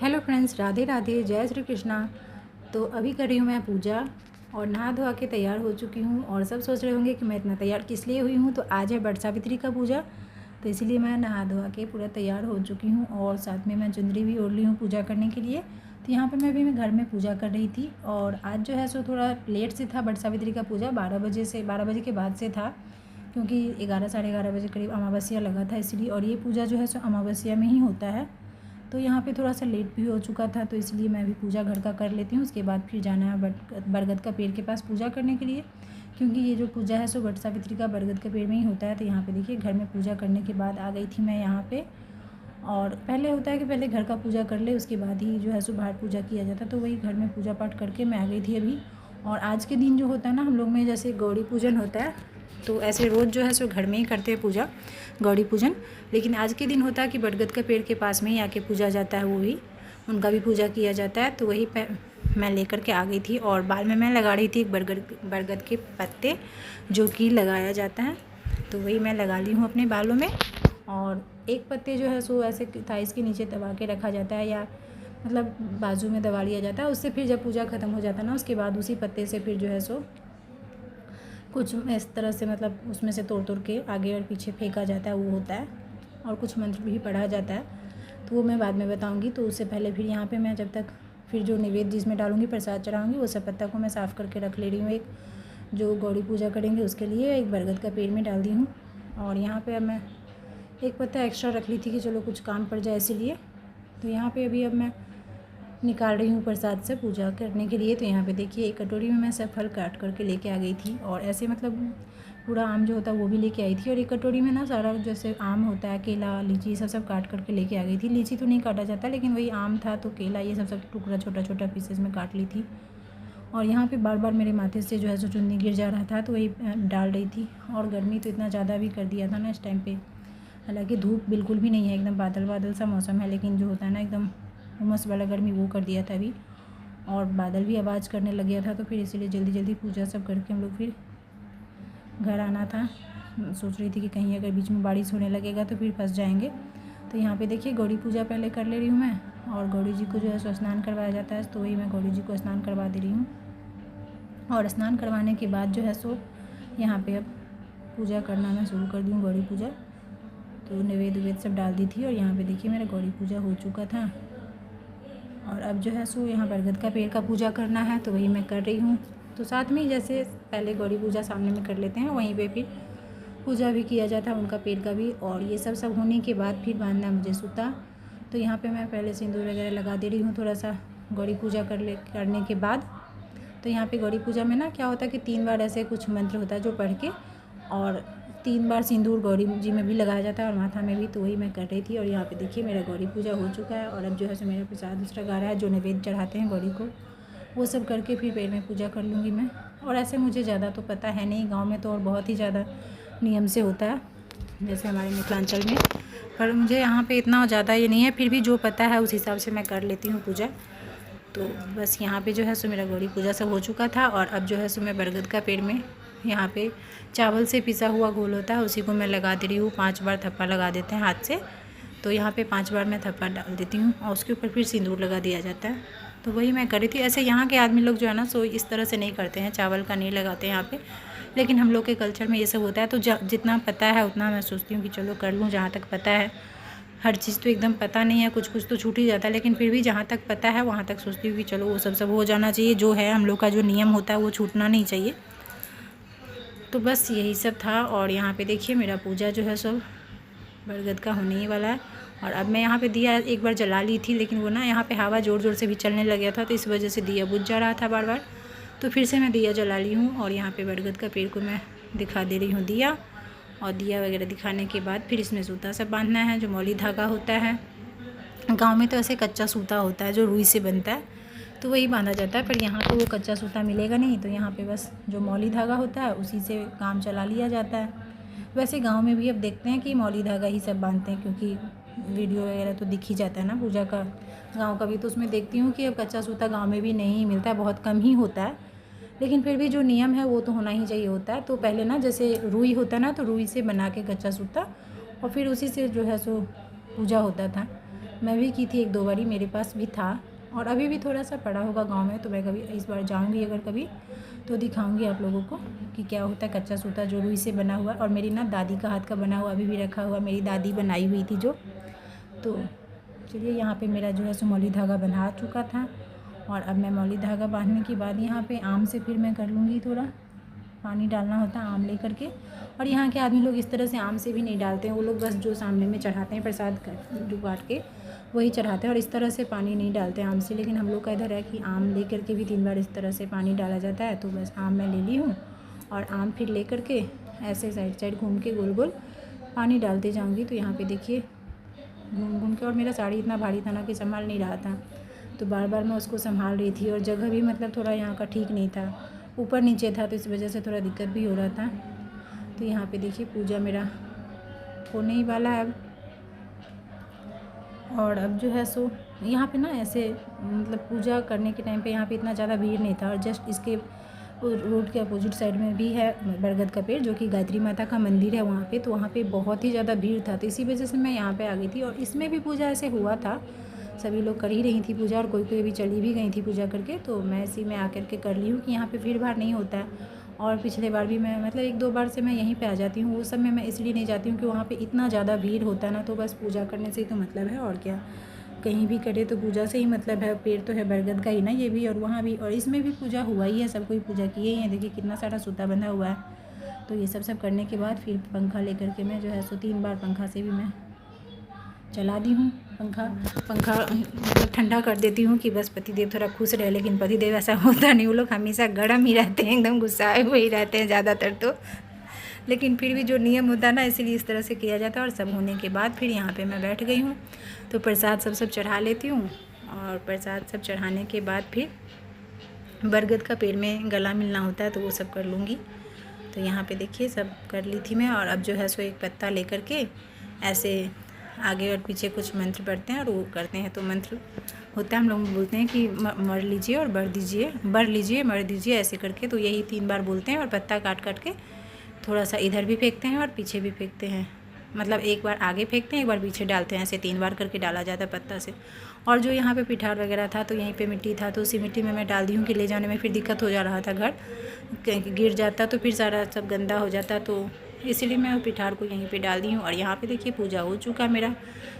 Hello friends, Radhe Radhe, जय श्री कृष्णा। तो अभी कर रही हूँ मैं पूजा और नहा धोआ के तैयार हो चुकी हूँ। और सब सोच रहे होंगे कि मैं इतना तैयार किस लिए हुई हूँ। तो आज है वट सावित्री का पूजा, तो इसीलिए मैं नहा धोआ के पूरा तैयार हो चुकी हूँ और साथ में मैं चुंदरी भी ओढ़ ली हूँ पूजा करने के लिए। तो यहाँ पर मैं अभी घर में पूजा कर रही थी और आज जो है सो थोड़ा लेट से था वट सावित्री का पूजा। 12 बजे के बाद से था, क्योंकि 11 साढ़े 11 बजे करीब अमावस्या लगा था इसलिए। और ये पूजा जो है सो अमावस्या में ही होता है, तो यहाँ पे थोड़ा सा लेट भी हो चुका था, तो इसलिए मैं भी पूजा घर का कर लेती हूँ। उसके बाद फिर जाना है बरगद का पेड़ के पास पूजा करने के लिए, क्योंकि ये जो पूजा है सो वट सावित्री का बरगद के पेड़ में ही होता है। तो यहाँ पे देखिए घर में पूजा करने के बाद आ गई थी मैं यहाँ पे। और पहले होता है कि पहले घर का पूजा कर ले, उसके बाद ही जो है सो बाहर पूजा किया जाता है। तो वही घर में पूजा पाठ करके मैं आ गई थी अभी। और आज के दिन जो होता है ना, हम लोग में जैसे गौरी पूजन होता है, तो ऐसे रोज़ जो है सो घर में ही करते हैं पूजा गौरी पूजन। लेकिन आज के दिन होता है कि बरगद के पेड़ के पास में ही आके पूजा जाता है, वो भी उनका भी पूजा किया जाता है। तो वही मैं लेकर के आ गई थी और बाल में मैं लगा रही थी एक बरगद के पत्ते जो कि लगाया जाता है, तो वही मैं लगा ली हूँ अपने बालों में। और एक पत्ते जो है सो ऐसे थाइस के नीचे दबा के रखा जाता है, या मतलब बाजू में दबा लिया जाता है। उससे फिर जब पूजा ख़त्म हो जाता है ना, उसके बाद उसी पत्ते से फिर जो है सो कुछ इस तरह से, मतलब उसमें से तोड़ तोड़ के आगे और पीछे फेंका जाता है, वो होता है। और कुछ मंत्र भी पढ़ा जाता है, तो वो मैं बाद में बताऊंगी। तो उससे पहले फिर यहाँ पे मैं जब तक फिर जो निवेद्य जिसमें डालूंगी, प्रसाद चढ़ाऊंगी, वो सब पत्ता को मैं साफ़ करके रख ले रही हूँ। एक जो गौरी पूजा करेंगे उसके लिए एक बरगद का पेड़ में डाल दी हूँ। और यहाँ पर अब मैं एक पत्ता एक्स्ट्रा रख ली थी कि चलो कुछ काम पड़ जाए इसीलिए। तो यहाँ पर अभी अब मैं निकाल रही हूँ प्रसाद से पूजा करने के लिए। तो यहाँ पे देखिए एक कटोरी में मैं सब फल काट करके लेके आ गई थी, और ऐसे मतलब पूरा आम जो होता है वो भी लेके आई थी। और एक कटोरी में ना सारा जैसे आम होता है, केला, लीची, सब काट करके लेके आ गई थी। लीची तो नहीं काटा जाता, लेकिन वही आम था तो केला ये सब टुकड़ा छोटा छोटा पीसेस में काट ली थी। और यहाँ पे बार बार मेरे माथे से जो है सो चुन्नी गिर जा रहा था, तो वही डाल रही थी। और गर्मी तो इतना ज़्यादा भी कर दिया था ना इस टाइम पे। हालांकि धूप बिल्कुल भी नहीं है, एकदम बादल बादल सा मौसम है, लेकिन जो होता है ना एकदम उमस वाला गर्मी, वो कर दिया था अभी। और बादल भी आवाज़ करने लग गया था, तो फिर इसीलिए जल्दी जल्दी पूजा सब करके हम लोग फिर घर आना था। सोच रही थी कि कहीं अगर बीच में बारिश होने लगेगा तो फिर फंस जाएंगे। तो यहाँ पे देखिए गौरी पूजा पहले कर ले रही हूँ मैं। और गौरी जी को जो है सो स्नान करवाया जाता है, तो वही मैं गौरी जी को स्नान करवा दे रही हूँ। और स्नान करवाने के बाद जो है सो यहाँ पे अब पूजा करना मैं शुरू कर दी हूँ, गौरी पूजा। तो नैवेद्य सब डाल दी थी और यहाँ पे देखिए मेरा गौरी पूजा हो चुका था। और अब जो है सो यहाँ बरगद का पेड़ का पूजा करना है, तो वही मैं कर रही हूँ। तो साथ में जैसे पहले गौरी पूजा सामने में कर लेते हैं, वहीं पे फिर पूजा भी किया जाता है उनका पेड़ का भी। और ये सब होने के बाद फिर बांधना है मुझे सूता। तो यहाँ पे मैं पहले सिंदूर वगैरह लगा दे रही हूँ थोड़ा सा गौरी पूजा करने के बाद। तो यहाँ पे गौरी पूजा में ना क्या होता है कि 3 बार ऐसे कुछ मंत्र होता है जो पढ़ के, और 3 बार सिंदूर गौरी जी में भी लगाया जाता है और माथा में भी। तो वही मैं कर रही थी। और यहाँ पे देखिए मेरा गौरी पूजा हो चुका है। और अब जो है सो मेरा प्रसाद दूसरा गा रहा है, जो नैवेद्य चढ़ाते हैं गौरी को, वो सब करके फिर पेड़ में पूजा कर लूँगी मैं। और ऐसे मुझे ज़्यादा तो पता है नहीं, गाँव में तो और बहुत ही ज़्यादा नियम से होता है जैसे हमारे मिथिलांचल में, पर मुझे यहाँ पे इतना ज़्यादा ये नहीं है। फिर भी जो पता है उस हिसाब से मैं कर लेती हूँ पूजा। तो बस यहाँ पे जो है सो मेरा गौरी पूजा सब हो चुका था। और अब जो है सो मैं बरगद का पेड़ में यहाँ पे चावल से पिसा हुआ घोल होता है, उसी को मैं लगा दे रही हूँ। 5 बार थप्पा लगा देते हैं हाथ से, तो यहाँ पे 5 बार मैं थप्पा डाल देती हूँ और उसके ऊपर फिर सिंदूर लगा दिया जाता है। तो वही मैं कर रही थी। ऐसे यहाँ के आदमी लोग जो है ना सो इस तरह से नहीं करते हैं, चावल का नहीं लगाते हैं यहाँ पे, लेकिन हम लोग के कल्चर में ये सब होता है। तो जितना पता है उतना मैं सोचती हूँ कि चलो कर लूँ, जहाँ तक पता है। हर चीज़ तो एकदम पता नहीं है, कुछ कुछ तो छूट ही जाता है, लेकिन फिर भी जहाँ तक पता है वहाँ तक सोचती हूँ कि चलो वो सब हो जाना चाहिए। जो है हम लोग का जो नियम होता है वो छूटना नहीं चाहिए। तो बस यही सब था। और यहाँ पे देखिए मेरा पूजा जो है सब बरगद का होने ही वाला है। और अब मैं यहाँ पे दिया एक बार जला ली थी, लेकिन वो ना यहाँ पे हवा ज़ोर ज़ोर से भी चलने लग गया था, तो इस वजह से दिया बुझ जा रहा था बार बार। तो फिर से मैं दिया जला ली हूँ। और यहाँ पे बरगद का पेड़ को मैं दिखा दे रही हूँ दिया। और दिया वगैरह दिखाने के बाद फिर इसमें सूता सब बांधना है, जो मौली धागा होता है। गाँव में तो ऐसे कच्चा सूता होता है जो रुई से बनता है, तो वही बांधा जाता है। पर यहाँ तो वो कच्चा सूता मिलेगा नहीं, तो यहाँ पे बस जो मौली धागा होता है उसी से काम चला लिया जाता है। वैसे गांव में भी अब देखते हैं कि मौली धागा ही सब बांधते हैं, क्योंकि वीडियो वगैरह तो दिख ही जाता है ना पूजा का गांव का भी। तो उसमें देखती हूँ कि अब कच्चा सूता गांव में भी नहीं मिलता है, बहुत कम ही होता है। लेकिन फिर भी जो नियम है वो तो होना ही चाहिए होता है। तो पहले ना जैसे रुई होता है ना, तो रुई से बना के कच्चा सूता, और फिर उसी से जो है सो पूजा होता था। मैं भी की थी 1-2 बारी, मेरे पास भी था और अभी भी थोड़ा सा पड़ा होगा गांव में। तो मैं कभी इस बार जाऊंगी अगर कभी तो दिखाऊंगी आप लोगों को कि क्या होता है कच्चा सूता जो रुई से बना हुआ। और मेरी ना दादी का हाथ का बना हुआ अभी भी रखा हुआ, मेरी दादी बनाई हुई थी जो। तो चलिए, यहाँ पे मेरा जो है सो मौली धागा बना चुका था और अब मैं मौली धागा बांधने के बाद यहाँ पे आम से फिर मैं कर लूँगी, थोड़ा पानी डालना होता है आम लेकर के। और यहाँ के आदमी लोग इस तरह से आम से भी नहीं डालते हैं, वो लोग बस जो सामने में चढ़ाते हैं प्रसाद जो बाँट के वही चढ़ाते हैं और इस तरह से पानी नहीं डालते हैं आम से। लेकिन हम लोग का इधर है कि आम लेकर के भी 3 बार इस तरह से पानी डाला जाता है। तो बस आम मैं ले ली हूँ और आम फिर लेकर के ऐसे साइड साइड घूम के गोल गोल पानी डालते जाऊँगी। तो यहाँ पे देखिए घूम घूम के, और मेरा साड़ी इतना भारी था ना कि संभाल नहीं रहा था, तो बार बार मैं उसको संभाल रही थी। और जगह भी मतलब थोड़ा यहाँ का ठीक नहीं था, ऊपर नीचे था, तो इस वजह से थोड़ा दिक्कत भी हो रहा था। तो यहाँ पे देखिए पूजा मेरा होने ही वाला है अब। और अब जो है सो यहाँ पे ना ऐसे मतलब पूजा करने के टाइम पे यहाँ पे इतना ज़्यादा भीड़ नहीं था। और जस्ट इसके रोड के अपोजिट साइड में भी है बरगद का पेड़, जो कि गायत्री माता का मंदिर है वहाँ पे। तो वहाँ पे बहुत ही ज़्यादा भीड़ था, तो इसी वजह से मैं यहाँ पे आ गई थी। और इसमें भी पूजा ऐसे हुआ था, सभी लोग कर ही रही थी पूजा और कोई कोई भी चली भी गई थी पूजा करके। तो मैं इसी में आकर के कर ली हूँ कि यहाँ पे भीड़ भाड़ नहीं होता है। और पिछले बार भी मैं मतलब 1-2 बार से मैं यहीं पे आ जाती हूँ। वो सब में मैं इसलिए नहीं जाती हूँ कि वहाँ पे इतना ज़्यादा भीड़ होता है ना, तो बस पूजा करने से ही तो मतलब है और क्या। कहीं भी करे तो पूजा से ही मतलब है। पेड़ तो है बरगद का ही ना ये भी, और वहाँ भी, और इसमें भी पूजा हुआ ही है, सब कोई पूजा किए ही है। देखिए कितना सारा सूता बंधा हुआ है। तो ये सब करने के बाद फिर पंखा लेकर के मैं जो है सो 3 बार पंखा से भी मैं चला दी हूँ। पंखा मतलब ठंडा कर देती हूँ कि बस पतिदेव थोड़ा खुश रहे। लेकिन पतिदेव ऐसा होता नहीं, वो लोग हमेशा गर्म ही रहते हैं, एकदम गुस्साए हुए ही रहते हैं ज़्यादातर तो। लेकिन फिर भी जो नियम होता है ना, इसीलिए इस तरह से किया जाता है। और सब होने के बाद फिर यहाँ पे मैं बैठ गई हूँ, तो प्रसाद सब चढ़ा लेती हूँ। और प्रसाद सब चढ़ाने के बाद फिर बरगद का पेड़ में गला मिलना होता है, तो वो सब कर लूँगी। तो यहाँ पे देखिए सब कर ली थी मैं। और अब जो है सो एक पत्ता लेकर के ऐसे आगे और पीछे कुछ मंत्र पढ़ते हैं और वो करते हैं। तो मंत्र होता है, हम लोग बोलते हैं कि मर लीजिए और बर दीजिए, बर लीजिए मर दीजिए, ऐसे करके। तो यही 3 बार बोलते हैं। और पत्ता काट काट के थोड़ा सा इधर भी फेंकते हैं और पीछे भी फेंकते हैं, मतलब एक बार आगे फेंकते हैं, एक बार पीछे डालते हैं, ऐसे 3 बार करके डाला जाता है पत्ता से। और जो यहाँ पे पिठार वगैरह था, तो यहीं पे मिट्टी था, तो उसी मिट्टी में मैं डाल दी हूँ कि ले जाने में फिर दिक्कत हो जा रहा था, घर गिर जाता तो फिर सारा सब गंदा हो जाता। तो इसीलिए मैं पिठार को यहीं पे डाल दी हूँ। और यहाँ पे देखिए पूजा हो चुका मेरा।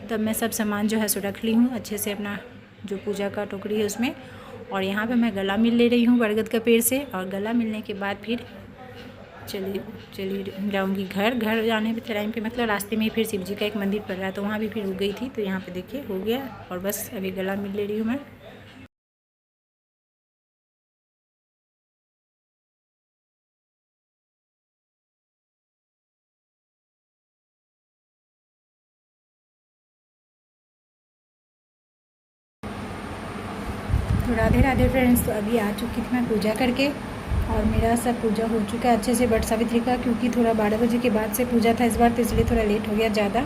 तब मैं सब सामान जो है सो रख ली हूँ अच्छे से, अपना जो पूजा का टोकरी है उसमें। और यहाँ पे मैं गला मिल ले रही हूँ बरगद का पेड़ से। और गला मिलने के बाद फिर चलिए जाऊँगी घर जाने के टाइम पे, मतलब रास्ते में ही फिर शिव जी का एक मंदिर पड़ रहा है, तो वहाँ भी फिर रुक गई थी। तो यहाँ पे देखिए हो गया और बस अभी गला मिल ले रही हूँ मैं। तो राधे राधे फ्रेंड्स, तो अभी आ चुकी थी मैं पूजा करके और मेरा सब पूजा हो चुका है अच्छे से बट सावित्री का, क्योंकि थोड़ा 12 बजे के बाद से पूजा था इस बार, तो इसलिए थोड़ा लेट हो गया ज़्यादा।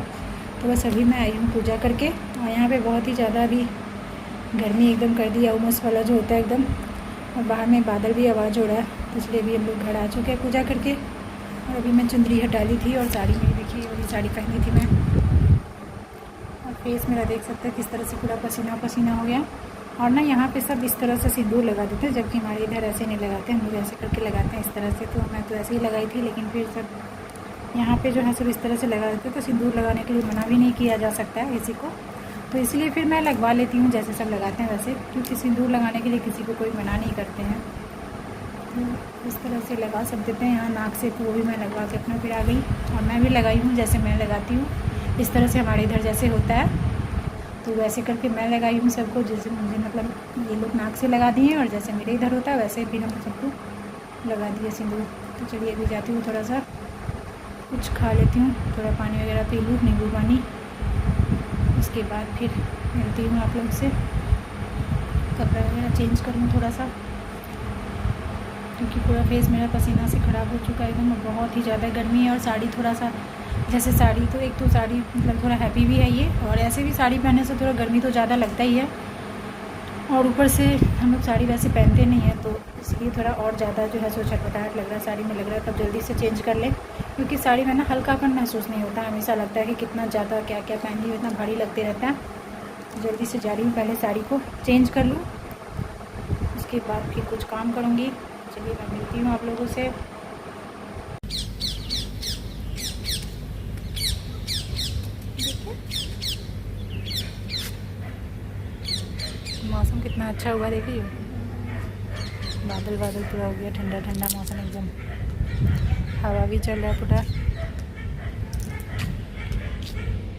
तो बस अभी मैं आई हूँ पूजा करके। और यहाँ पे बहुत ही ज़्यादा अभी गर्मी एकदम कर दिया, उमस वाला जो होता है एकदम, और बाहर में बादल भी आवाज़ हो रहा है, तो इसलिए अभी हम लोग घर आ चुके हैं पूजा करके। और अभी मैं चुंदरी हटा ली थी और साड़ी मेरी देखिए वाली साड़ी पहनी थी मैं। और फेस मेरा देख सकते हैं किस तरह से पूरा पसीना पसीना हो गया। और ना यहाँ पे सब इस तरह से सिंदूर लगा देते हैं, जबकि हमारे इधर ऐसे नहीं लगाते, हम लोग ऐसे करके लगाते हैं इस तरह से। तो मैं तो ऐसे ही लगाई थी, लेकिन फिर सब यहाँ पे जो है सब इस तरह से लगा देते हैं। तो सिंदूर लगाने के लिए मना भी नहीं किया जा सकता है किसी को, तो इसलिए फिर मैं लगवा लेती हूँ जैसे सब लगाते हैं वैसे, क्योंकि सिंदूर लगाने के लिए किसी को कोई मना नहीं करते हैं। तो इस तरह से लगा सब देते हैं। यहाँ नाक से तो वो भी मैं लगवा के अपना फिर आ गई। और मैं भी लगाई हूँ जैसे मैं लगाती हूँ, इस तरह से हमारे इधर जैसे होता है, तो वैसे करके मैं लगाई हूँ सबको, जैसे मुझे मतलब ये लोग नाक से लगा दिए और जैसे मेरे इधर होता है वैसे फिर हम सबको लगा दिए सिंदूर। तो चलिए अभी जाती हूँ, थोड़ा सा कुछ खा लेती हूँ, थोड़ा पानी वगैरह पी लूँ, नींबू पानी। उसके बाद फिर मिलती हूँ आप लोग से, कपड़ा वगैरह चेंज करूँ थोड़ा सा, क्योंकि पूरा फेस मेरा पसीना से ख़राब हो चुका है एकदम। बहुत ही ज़्यादा गर्मी है। और साड़ी थोड़ा सा, जैसे साड़ी तो एक तो साड़ी मतलब थोड़ा हैवी भी है ये, और ऐसे भी साड़ी पहनने से थोड़ा गर्मी तो ज़्यादा लगता ही है, और ऊपर से हम लोग साड़ी वैसे पहनते नहीं हैं, तो इसलिए थोड़ा और ज़्यादा जो है सो छटपटाहट लग रहा है, साड़ी में लग रहा है। तब जल्दी से चेंज कर लें, क्योंकि साड़ी में ना हल्कापन महसूस नहीं होता, हमेशा लगता है कि कितना ज़्यादा क्या क्या पहन ली, इतना भारी लगते रहता है। जल्दी से जा रही हूँ, पहले साड़ी को चेंज कर लूँ, उसके बाद फिर कुछ काम करूँगी। चलिए मैं मिलती हूँ आप लोगों से। मौसम कितना अच्छा हुआ देखिए, बादल बादल पूरा हो गया, ठंडा ठंडा मौसम एकदम, हवा भी चल रहा है पूरा।